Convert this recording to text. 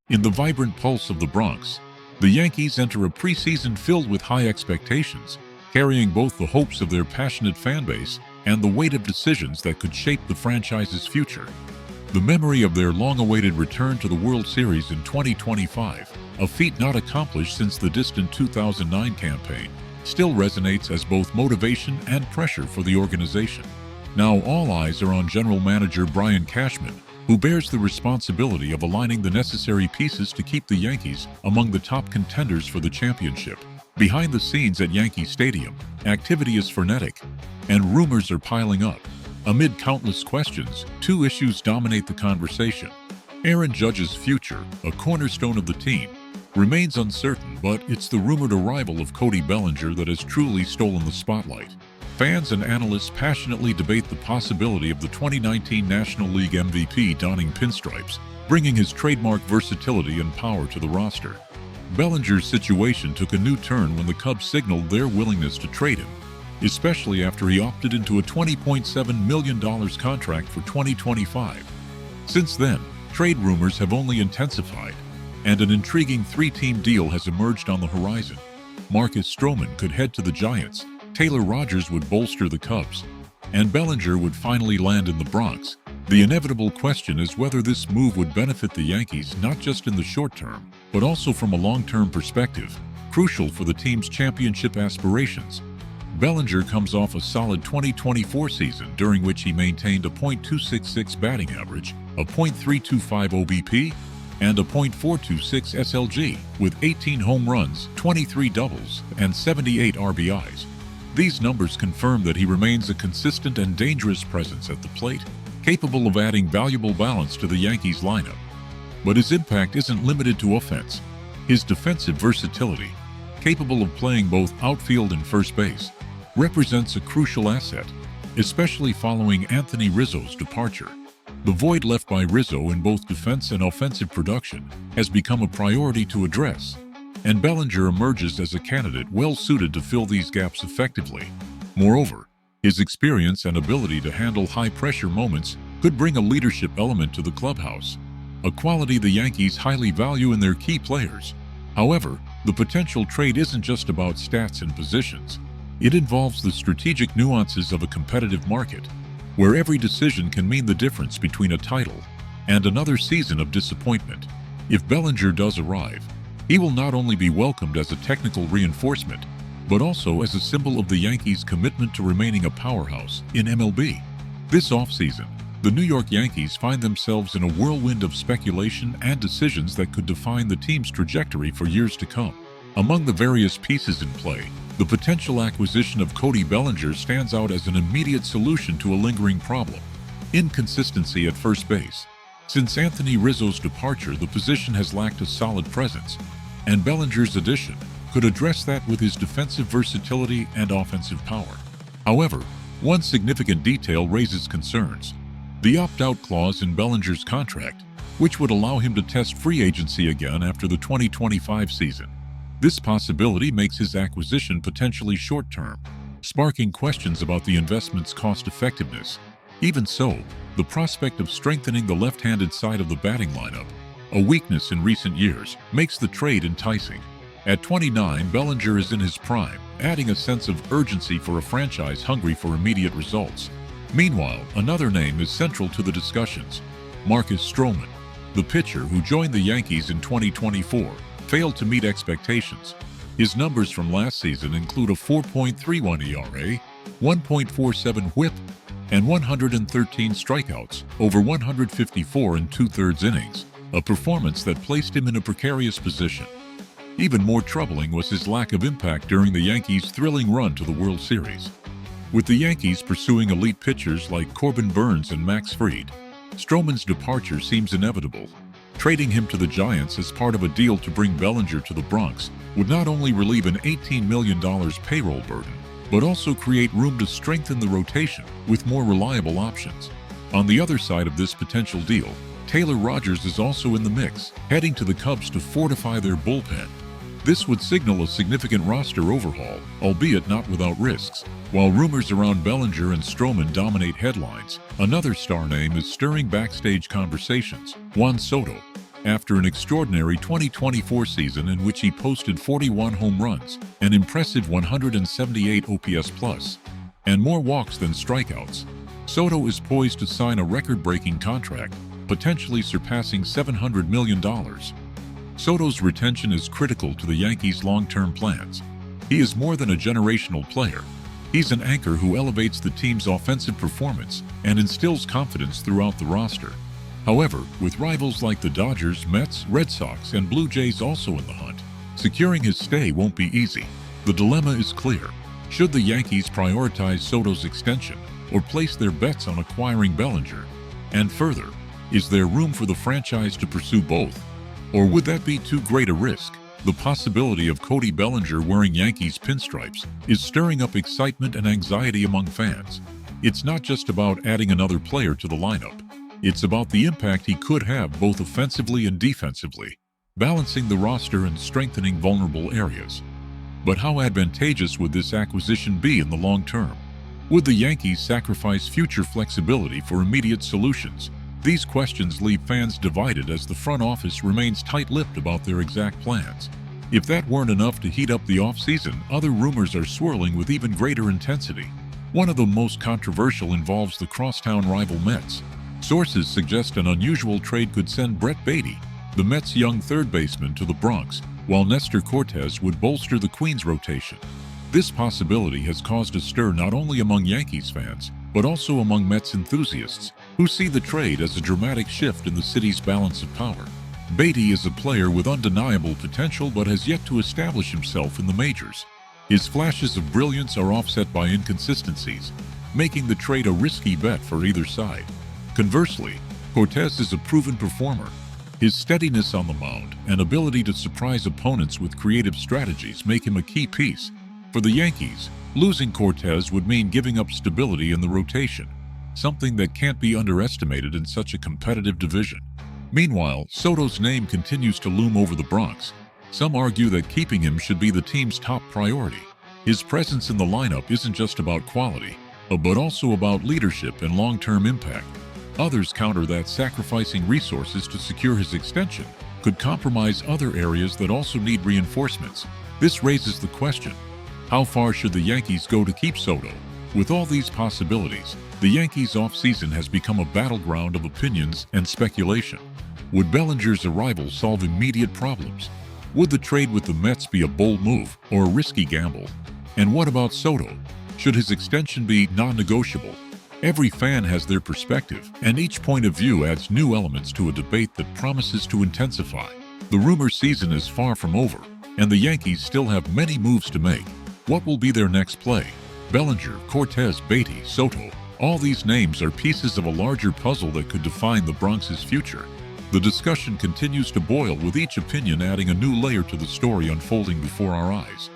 In the vibrant pulse of the Bronx, the Yankees enter a preseason filled with high expectations, carrying both the hopes of their passionate fanbase and the weight of decisions that could shape the franchise's future. The memory of their long-awaited return to the World Series in 2025, a feat not accomplished since the distant 2009 campaign, still resonates as both motivation and pressure for the organization. Now all eyes are on general manager Brian Cashman, who bears the responsibility of aligning the necessary pieces to keep the Yankees among the top contenders for the championship. Behind the scenes at Yankee Stadium, activity is frenetic, and rumors are piling up. Amid countless questions, two issues dominate the conversation. Aaron Judge's future, a cornerstone of the team, remains uncertain, but it's the rumored arrival of Cody Bellinger that has truly stolen the spotlight. Fans and analysts passionately debate the possibility of the 2019 National League MVP donning pinstripes, bringing his trademark versatility and power to the roster. Bellinger's situation took a new turn when the Cubs signaled their willingness to trade him, especially after he opted into a $20.7 million contract for 2025. Since then, trade rumors have only intensified, and an intriguing three-team deal has emerged on the horizon. Marcus Stroman could head to the Giants, Taylor Rogers would bolster the Cubs, and Bellinger would finally land in the Bronx. The inevitable question is whether this move would benefit the Yankees not just in the short term, but also from a long-term perspective, crucial for the team's championship aspirations. Bellinger comes off a solid 2024 season during which he maintained a .266 batting average, a .325 OBP, and a .426 SLG, with 18 home runs, 23 doubles, and 78 RBIs. These numbers confirm that he remains a consistent and dangerous presence at the plate, capable of adding valuable balance to the Yankees lineup. But his impact isn't limited to offense. His defensive versatility, capable of playing both outfield and first base, represents a crucial asset, especially following Anthony Rizzo's departure. The void left by Rizzo in both defense and offensive production has become a priority to address, and Bellinger emerges as a candidate well-suited to fill these gaps effectively. Moreover, his experience and ability to handle high-pressure moments could bring a leadership element to the clubhouse, a quality the Yankees highly value in their key players. However, the potential trade isn't just about stats and positions. It involves the strategic nuances of a competitive market, where every decision can mean the difference between a title and another season of disappointment. If Bellinger does arrive, he will not only be welcomed as a technical reinforcement, but also as a symbol of the Yankees' commitment to remaining a powerhouse in MLB. This offseason, the New York Yankees find themselves in a whirlwind of speculation and decisions that could define the team's trajectory for years to come. Among the various pieces in play, the potential acquisition of Cody Bellinger stands out as an immediate solution to a lingering problem: inconsistency at first base. Since Anthony Rizzo's departure, the position has lacked a solid presence, and Bellinger's addition could address that with his defensive versatility and offensive power. However, one significant detail raises concerns: the opt-out clause in Bellinger's contract, which would allow him to test free agency again after the 2025 season. This possibility makes his acquisition potentially short-term, sparking questions about the investment's cost-effectiveness. Even so, the prospect of strengthening the left-handed side of the batting lineup, a weakness in recent years, makes the trade enticing. At 29, Bellinger is in his prime, adding a sense of urgency for a franchise hungry for immediate results. Meanwhile, another name is central to the discussions: Marcus Stroman. The pitcher who joined the Yankees in 2024 failed to meet expectations. His numbers from last season include a 4.31 ERA, 1.47 WHIP, and 113 strikeouts over 154 and 2/3 innings, a performance that placed him in a precarious position. Even more troubling was his lack of impact during the Yankees' thrilling run to the World Series. With the Yankees pursuing elite pitchers like Corbin Burnes and Max Fried, Stroman's departure seems inevitable. Trading him to the Giants as part of a deal to bring Bellinger to the Bronx would not only relieve an $18 million payroll burden, but also create room to strengthen the rotation with more reliable options. On the other side of this potential deal, Taylor Rogers is also in the mix, heading to the Cubs to fortify their bullpen. This would signal a significant roster overhaul, albeit not without risks. While rumors around Bellinger and Stroman dominate headlines, another star name is stirring backstage conversations: Juan Soto. After an extraordinary 2024 season in which he posted 41 home runs, an impressive 178 OPS+, and more walks than strikeouts, Soto is poised to sign a record-breaking contract, potentially surpassing $700 million. Soto's retention is critical to the Yankees' long-term plans. He is more than a generational player. He's an anchor who elevates the team's offensive performance and instills confidence throughout the roster. However, with rivals like the Dodgers, Mets, Red Sox, and Blue Jays also in the hunt, securing his stay won't be easy. The dilemma is clear. Should the Yankees prioritize Soto's extension or place their bets on acquiring Bellinger? And further, is there room for the franchise to pursue both? Or would that be too great a risk? The possibility of Cody Bellinger wearing Yankees pinstripes is stirring up excitement and anxiety among fans. It's not just about adding another player to the lineup. It's about the impact he could have both offensively and defensively, balancing the roster and strengthening vulnerable areas. But how advantageous would this acquisition be in the long term? Would the Yankees sacrifice future flexibility for immediate solutions? These questions leave fans divided as the front office remains tight-lipped about their exact plans. If that weren't enough to heat up the offseason, other rumors are swirling with even greater intensity. One of the most controversial involves the crosstown rival Mets. Sources suggest an unusual trade could send Brett Baty, the Mets' young third baseman, to the Bronx, while Nestor Cortes would bolster the Queens rotation. This possibility has caused a stir not only among Yankees fans, but also among Mets enthusiasts, who see the trade as a dramatic shift in the city's balance of power. Baty is a player with undeniable potential but has yet to establish himself in the majors. His flashes of brilliance are offset by inconsistencies, making the trade a risky bet for either side. Conversely, Cortes is a proven performer. His steadiness on the mound and ability to surprise opponents with creative strategies make him a key piece. For the Yankees, losing Cortes would mean giving up stability in the rotation, something that can't be underestimated in such a competitive division. Meanwhile, Soto's name continues to loom over the Bronx. Some argue that keeping him should be the team's top priority. His presence in the lineup isn't just about quality, but also about leadership and long-term impact. Others counter that sacrificing resources to secure his extension could compromise other areas that also need reinforcements. This raises the question, how far should the Yankees go to keep Soto? With all these possibilities, the Yankees' offseason has become a battleground of opinions and speculation. Would Bellinger's arrival solve immediate problems? Would the trade with the Mets be a bold move or a risky gamble? And what about Soto? Should his extension be non-negotiable? Every fan has their perspective, and each point of view adds new elements to a debate that promises to intensify. The rumor season is far from over, and the Yankees still have many moves to make. What will be their next play? Bellinger, Cortes, Baty, Soto, all these names are pieces of a larger puzzle that could define the Bronx's future. The discussion continues to boil, with each opinion adding a new layer to the story unfolding before our eyes.